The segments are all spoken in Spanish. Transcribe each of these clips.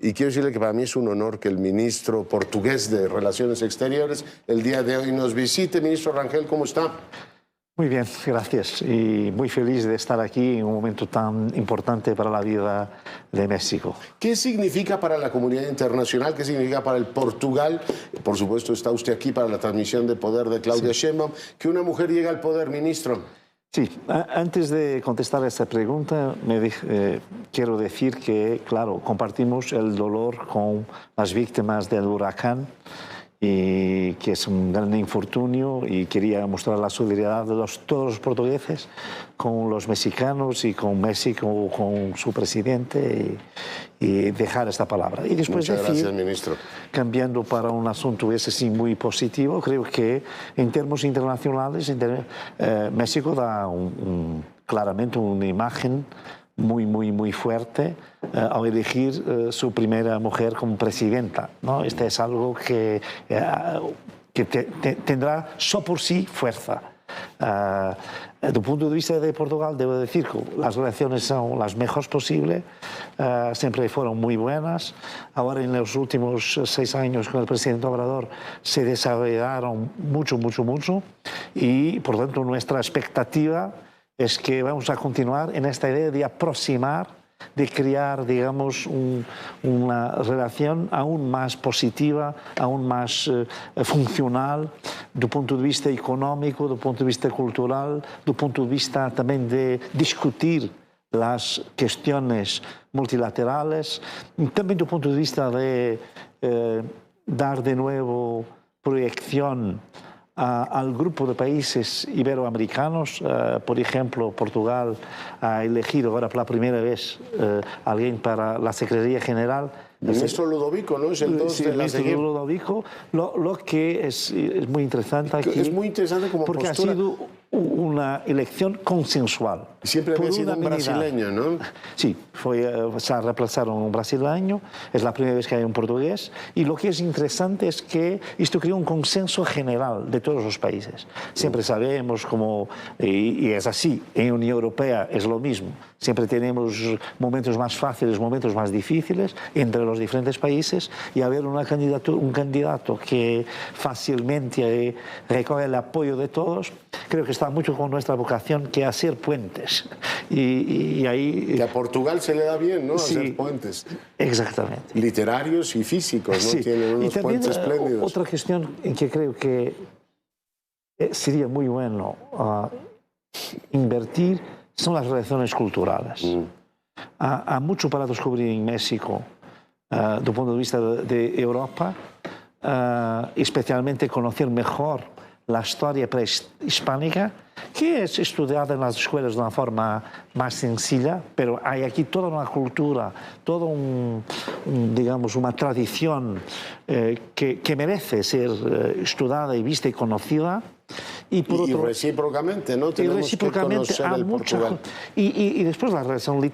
y quiero decirle que para mí es un honor que el ministro portugués de Relaciones Exteriores el día de hoy nos visite. Ministro Rangel, ¿cómo está? Muy bien, gracias. Y muy feliz de estar aquí en un momento tan importante para la vida de México. ¿Qué significa para la comunidad internacional? ¿Qué significa para el Portugal? Por supuesto, está usted aquí para la transmisión de poder de Claudia Sheinbaum. Que una mujer llegue al poder, ministro. Sí, antes de contestar a esta pregunta, quiero decir que, claro, compartimos el dolor con las víctimas del huracán, y que es un gran infortunio, y quería mostrar la solidaridad de todos los portugueses con los mexicanos y con México, con su presidente, y dejar esta palabra. Y después Muchas gracias, ministro. Cambiando para un asunto ese sí muy positivo, creo que en términos internacionales México da claramente una imagen muy fuerte al elegir su primera mujer como presidenta, ¿no? Este es algo que tendrá so por sí fuerza. Desde el punto de vista de Portugal, debo decir que las relaciones son las mejores posibles, siempre fueron muy buenas. Ahora, en los últimos 6 años con el presidente Obrador, se desarrollaron mucho, y por tanto nuestra expectativa es que vamos a continuar en esta idea de aproximar, de crear, digamos, una relación aún más positiva, aún más funcional, do punto de vista económico, do punto de vista cultural, do punto de vista también de discutir las cuestiones multilaterales, también do punto de vista de dar de nuevo proyección al grupo de países iberoamericanos. Por ejemplo, Portugal ha elegido ahora por la primera vez alguien para la Secretaría General. El ministro Ludovico, ¿no? Es el 2 de la ministro Ludovico, lo que es muy interesante aquí. Es muy interesante como porque postura. Ha sido una elección consensual. Siempre había sido un brasileño, ¿no? Sí, se reemplazaron un brasileño, es la primera vez que hay un portugués, y lo que es interesante es que esto creó un consenso general de todos los países. Siempre sabemos cómo, y es así, en la Unión Europea es lo mismo, siempre tenemos momentos más fáciles, momentos más difíciles entre los diferentes países, y haber un candidato que fácilmente recoge el apoyo de todos, creo que está mucho con nuestra vocación, que hacer puentes. Y ahí... Que a Portugal se le da bien, ¿no? Sí, hacer puentes. Exactamente. Literarios y físicos, ¿no? Sí. Tienen unos puentes espléndidos. Otra cuestión en que creo que sería muy bueno invertir son las relaciones culturales. Hay mucho para descubrir en México, desde el punto de vista de Europa, especialmente conocer mejor la historia prehispánica, que es estudiada en las escuelas de una forma más sencilla, pero hay aquí toda una cultura, toda digamos, una tradición que merece ser estudiada y vista y conocida. Y recíprocamente, ¿no? Tenemos que conocer el Portugal. Y después la relación,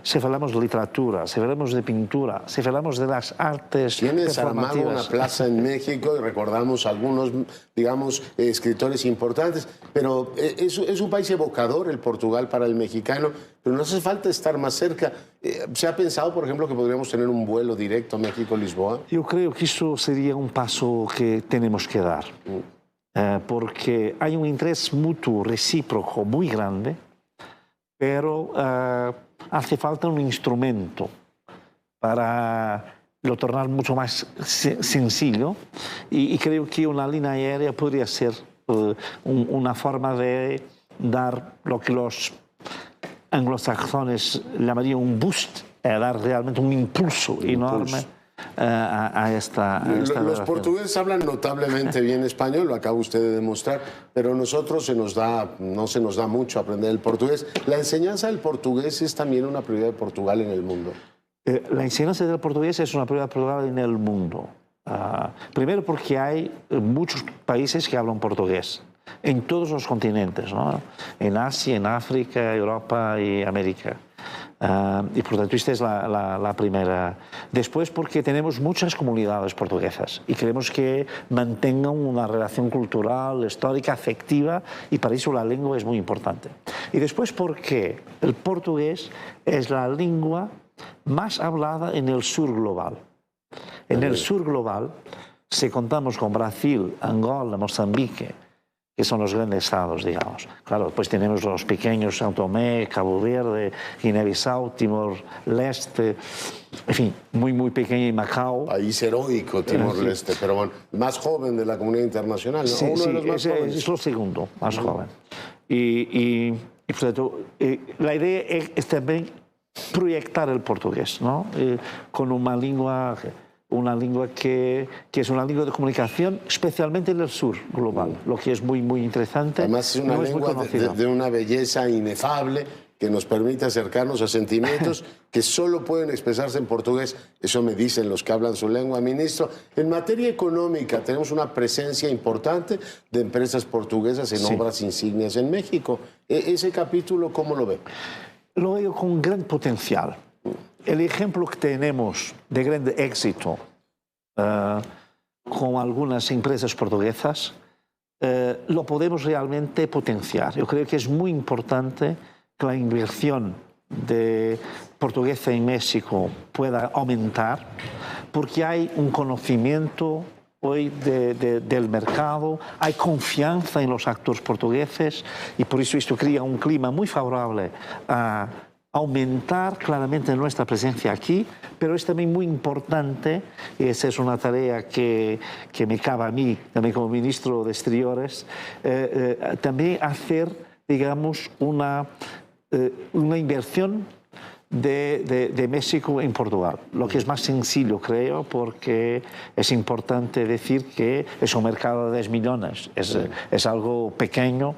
si hablamos de literatura, si hablamos de pintura, si hablamos de las artes Tienes armado una plaza en México y recordamos algunos, digamos, escritores importantes, pero es un país evocador el Portugal para el mexicano, pero no hace falta estar más cerca. ¿Se ha pensado, por ejemplo, que podríamos tener un vuelo directo a México-Lisboa? Yo creo que eso sería un paso que tenemos que dar. Porque hay un interés mutuo, recíproco, muy grande, pero hace falta un instrumento para lo tornar mucho más sencillo, y creo que una línea aérea podría ser una forma de dar lo que los anglosajones llamarían un boost, dar realmente un impulso enorme a esta Los portugueses hablan notablemente bien español, lo acaba usted de demostrar, pero a nosotros no se nos da mucho aprender el portugués. ¿La enseñanza del portugués es también una prioridad de Portugal en el mundo? La enseñanza del portugués es una prioridad de Portugal en el mundo. Primero porque hay muchos países que hablan portugués, en todos los continentes, ¿no? En Asia, en África, Europa y América. Y por tanto esta es la primera. Después porque tenemos muchas comunidades portuguesas y queremos que mantengan una relación cultural, histórica, afectiva, y para eso la lengua es muy importante. Y después porque el portugués es la lengua más hablada en el sur global. En el sur global, si contamos con Brasil, Angola, Mozambique, que son los grandes estados, digamos. Claro, después tenemos los pequeños, São Tomé, Cabo Verde, Guinea-Bissau, Timor-Leste, en fin, muy pequeño, y Macao. País heroico, Timor-Leste, pero bueno, más joven de la comunidad internacional, ¿no? Sí, Uno de los más jóvenes. es lo segundo, más joven. Y por tanto, la idea es también proyectar el portugués, ¿no? Con una lengua que es una lengua de comunicación, especialmente en el sur global, lo que es muy interesante. Además es una lengua de una belleza inefable que nos permite acercarnos a sentimientos que solo pueden expresarse en portugués. Eso me dicen los que hablan su lengua. Ministro, en materia económica tenemos una presencia importante de empresas portuguesas en obras insignias en México. ¿Ese capítulo cómo lo ve? Lo veo con gran potencial. El ejemplo que tenemos de gran éxito con algunas empresas portuguesas lo podemos realmente potenciar. Yo creo que es muy importante que la inversión portuguesa en México pueda aumentar, porque hay un conocimiento hoy del mercado, hay confianza en los actores portugueses y por eso esto crea un clima muy favorable a aumentar claramente nuestra presencia aquí, pero es también muy importante, y esa es una tarea que me cabe a mí, también como ministro de Exteriores, también hacer, digamos, una inversión de México en Portugal, lo que es más sencillo, creo, porque es importante decir que es un mercado de 10 millones, es algo pequeño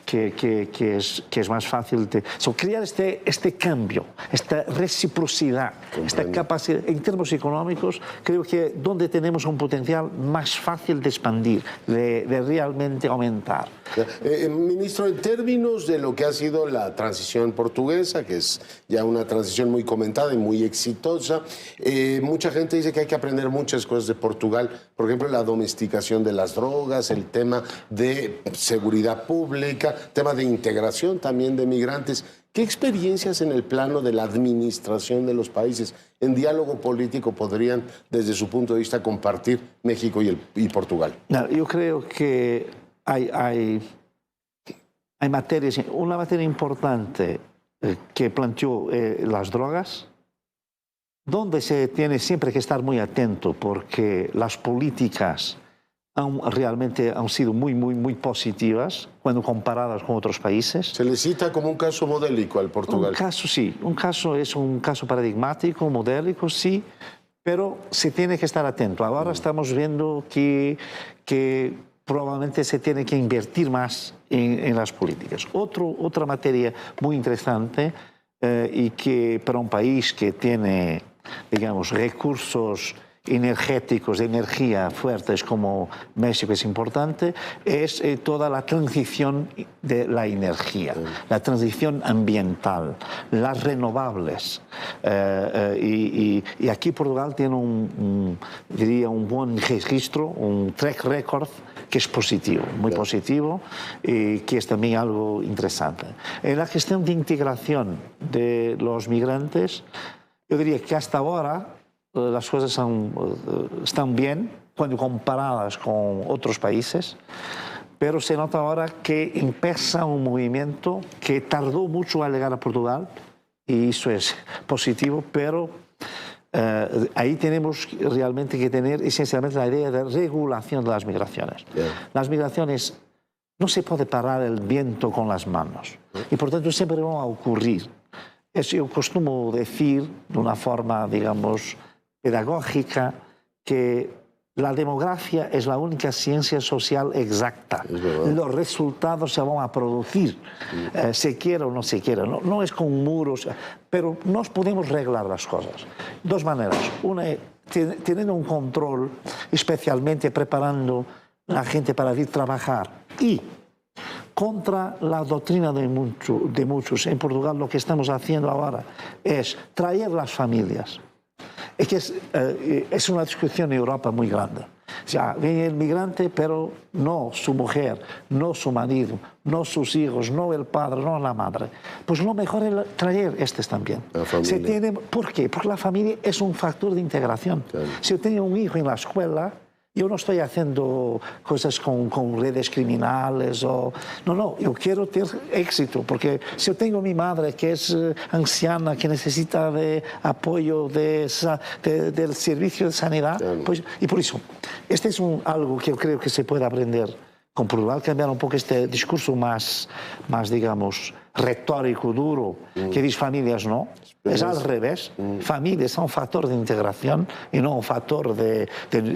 que es más fácil de crear este cambio, esta reciprocidad, esta capacidad. En términos económicos, creo que donde tenemos un potencial más fácil de expandir, de realmente aumentar. Ministro, en términos de lo que ha sido la transición portuguesa, que es ya una transición muy comentada y muy exitosa, mucha gente dice que hay que aprender muchas cosas de Portugal, por ejemplo, la domesticación de las drogas, el tema de seguridad pública, tema de integración también de migrantes. ¿Qué experiencias en el plano de la administración de los países en diálogo político podrían, desde su punto de vista, compartir México y Portugal? No, yo creo que hay materias, una materia importante que planteó las drogas, donde se tiene siempre que estar muy atento porque las políticas realmente han sido muy positivas cuando comparadas con otros países. Se le cita como un caso modélico al Portugal. Un caso sí, es un caso paradigmático, modélico, sí, pero se tiene que estar atento. Ahora estamos viendo que probablemente se tiene que invertir más en las políticas. Otra materia muy interesante y que para un país que tiene, digamos, recursos energéticos, de energía fuertes como México es importante, es toda la transición de la energía, la transición ambiental, las renovables. Y aquí Portugal tiene diría un buen registro, un track record que es positivo, muy positivo, y que es también algo interesante. En la gestión de integración de los migrantes, yo diría que hasta ahora las cosas están bien cuando comparadas con otros países, pero se nota ahora que empieza un movimiento que tardó mucho a llegar a Portugal, y eso es positivo, pero ahí tenemos realmente que tener esencialmente la idea de regulación de las migraciones. Las migraciones no se puede parar el viento con las manos y por tanto siempre van a ocurrir. Eso yo costumo decir de una forma, digamos, pedagógica, que la demografía es la única ciencia social exacta. Los resultados se van a producir, se quiera o no se quiera. No es con muros, pero nos podemos arreglar las cosas. Dos maneras. Una es teniendo un control, especialmente preparando a la gente para ir a trabajar. Y contra la doctrina de muchos. En Portugal lo que estamos haciendo ahora es traer las familias. Es que es una discusión en Europa muy grande. O sea, viene el migrante, pero no su mujer, no su marido, no sus hijos, no el padre, no la madre. Pues lo mejor es traer estos también. ¿Por qué? Porque la familia es un factor de integración. Claro. Si yo tengo un hijo en la escuela, yo no estoy haciendo cosas con redes criminales o... No, yo quiero tener éxito, porque si yo tengo mi madre que es anciana, que necesita de apoyo del servicio de sanidad, claro. Pues, y por eso, este es algo que yo creo que se puede aprender con Portugal, cambiar un poco este discurso más digamos, retórico, duro, que dice familias no. Es al revés. Familias son un factor de integración y no un factor de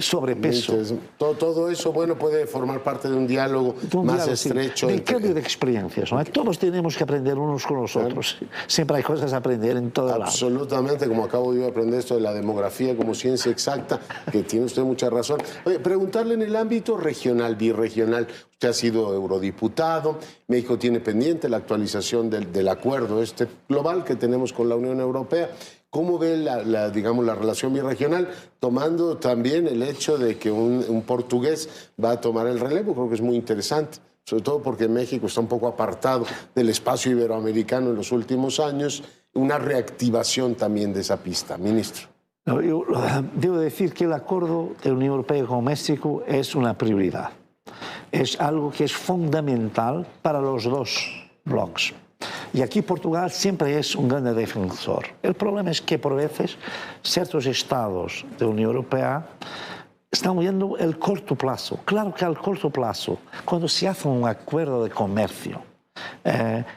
sobrepeso. Todo eso, bueno, puede formar parte de un diálogo más estrecho. Sí. De cambio de experiencias, ¿no? Todos tenemos que aprender unos con los otros. Siempre hay cosas a aprender en todo lado. Absolutamente, como acabo yo de aprender esto de la demografía como ciencia exacta, que tiene usted mucha razón. Oye, preguntarle en el ámbito regional, birregional. Usted ha sido eurodiputado, México tiene pendiente la actualización del acuerdo global que tenemos con la Unión Europea. ¿Cómo ve digamos, la relación birregional, tomando también el hecho de que un portugués va a tomar el relevo? Creo que es muy interesante, sobre todo porque México está un poco apartado del espacio iberoamericano en los últimos años. Una reactivación también de esa pista, ministro. No, yo debo decir que el acuerdo de la Unión Europea con México es una prioridad. Es algo que es fundamental para los dos bloques. Y aquí Portugal siempre es un gran defensor. El problema es que por veces ciertos estados de la Unión Europea están viendo el corto plazo. Claro que al corto plazo, cuando se hace un acuerdo de comercio,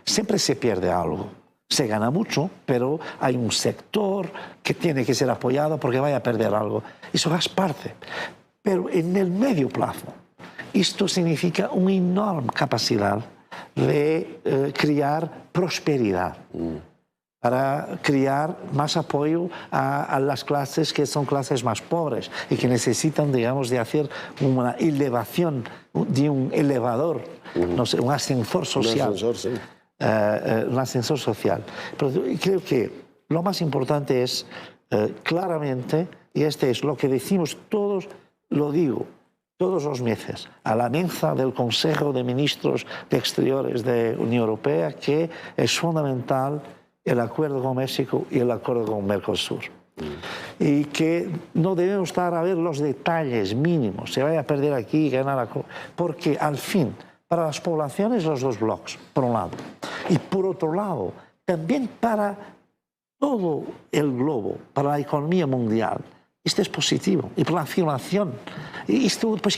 siempre se pierde algo. Se gana mucho, pero hay un sector que tiene que ser apoyado porque vaya a perder algo. Eso es parte. Pero en el medio plazo, esto significa una enorme capacidad de crear prosperidad, para crear más apoyo a las clases que son clases más pobres y que necesitan, digamos, de hacer una elevación, de un elevador, no sé, un ascensor social. Un ascensor, sí. Un ascensor social. Pero creo que lo más importante es, claramente, y este es lo que decimos todos, lo digo, todos los meses, a la mesa del Consejo de Ministros de Exteriores de la Unión Europea, que es fundamental el acuerdo con México y el acuerdo con Mercosur. Y que no debemos estar a ver los detalles mínimos, se vaya a perder aquí y ganar, porque al fin, para las poblaciones, los dos bloques, por un lado, y por otro lado, también para todo el globo, para la economía mundial, esto es positivo. Y por la afirmación. Y esto pues,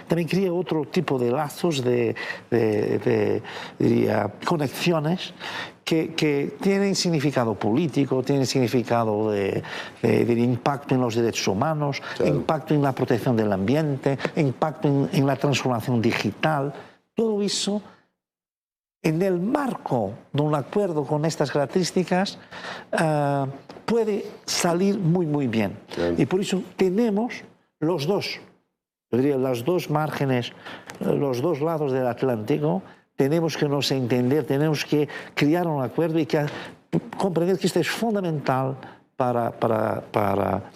también crea otro tipo de lazos, diría, conexiones que tienen significado político, tienen significado de impacto en los derechos humanos, claro. Impacto en la protección del ambiente, impacto en la transformación digital. Todo eso, en el marco de un acuerdo con estas características, puede salir muy, muy bien. Claro. Y por eso tenemos los dos, yo diría, los dos márgenes, los dos lados del Atlántico, tenemos que nos entender, tenemos que crear un acuerdo y que comprender que esto es fundamental para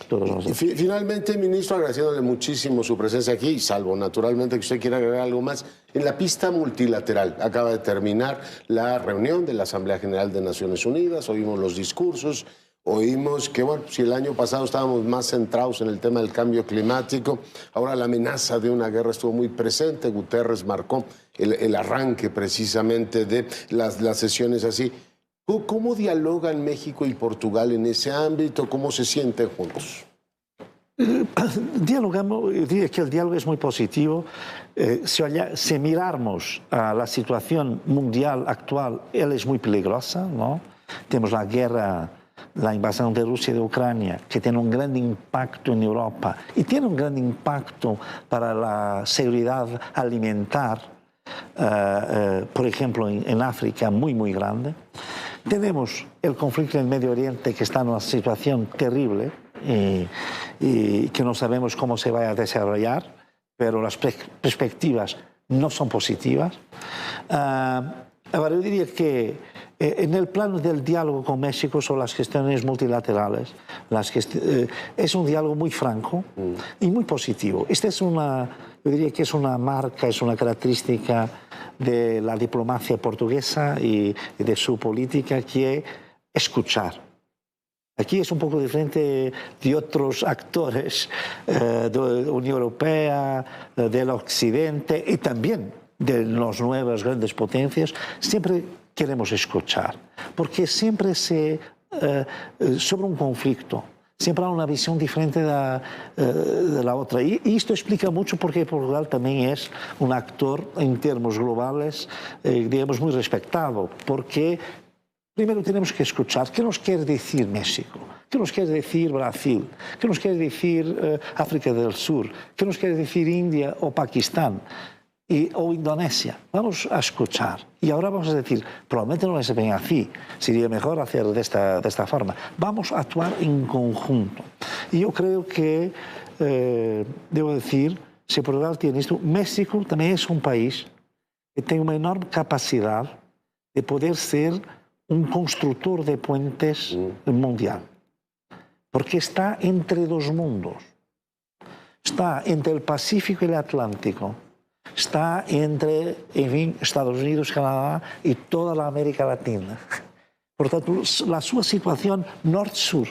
todos nosotros. Finalmente, ministro, agradeciéndole muchísimo su presencia aquí, salvo naturalmente que usted quiera agregar algo más, en la pista multilateral. Acaba de terminar la reunión de la Asamblea General de Naciones Unidas, oímos los discursos, oímos que, bueno, si el año pasado estábamos más centrados en el tema del cambio climático, ahora la amenaza de una guerra estuvo muy presente. Guterres marcó el arranque precisamente de las sesiones así. ¿Cómo dialogan México y Portugal en ese ámbito? ¿Cómo se sienten juntos? Dialogamos, yo diría que el diálogo es muy positivo. Si miramos a la situación mundial actual, él es muy peligrosa, ¿no? Tenemos la guerra, la invasión de Rusia y de Ucrania, que tiene un gran impacto en Europa y tiene un gran impacto para la seguridad alimentar, por ejemplo, en África, muy, muy grande. Tenemos el conflicto en el Medio Oriente, que está en una situación terrible y que no sabemos cómo se va a desarrollar, pero las perspectivas no son positivas. Ahora, yo diría que En el plano del diálogo con México sobre las cuestiones multilaterales, es un diálogo muy franco y muy positivo. Esta es yo diría que es una marca, es una característica de la diplomacia portuguesa y de su política, que es escuchar. Aquí es un poco diferente de otros actores de la Unión Europea, del Occidente y también de las nuevas grandes potencias. Siempre queremos escuchar, porque siempre sobre un conflicto, siempre hay una visión diferente de la otra. Y esto explica mucho porque Portugal también es un actor en términos globales, digamos, muy respetado, porque primero tenemos que escuchar qué nos quiere decir México, qué nos quiere decir Brasil, qué nos quiere decir África del Sur, qué nos quiere decir India o Pakistán o Indonesia. Vamos a escuchar. Y ahora vamos a decir, probablemente no es bien así, sería mejor hacer de esta forma. Vamos a actuar en conjunto. Y yo creo que, debo decir, si Portugal tiene esto, México también es un país que tiene una enorme capacidad de poder ser un constructor de puentes mundial, porque está entre dos mundos, está entre el Pacífico y el Atlántico, está entre, en fin, Estados Unidos, Canadá y toda la América Latina. Por tanto, la su situación norte-sur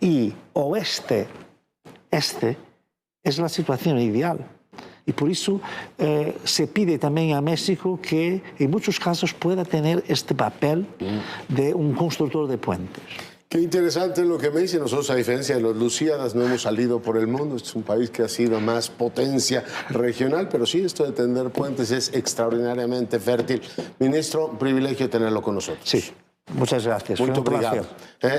y oeste-este es la situación ideal. Y por eso se pide también a México que en muchos casos pueda tener este papel de un constructor de puentes. Qué interesante lo que me dice. Nosotros, a diferencia de los lusíadas, no hemos salido por el mundo. Este es un país que ha sido más potencia regional, pero sí, esto de tender puentes es extraordinariamente fértil. Ministro, un privilegio tenerlo con nosotros. Sí, muchas gracias. Muy Fue un obrigado. placer.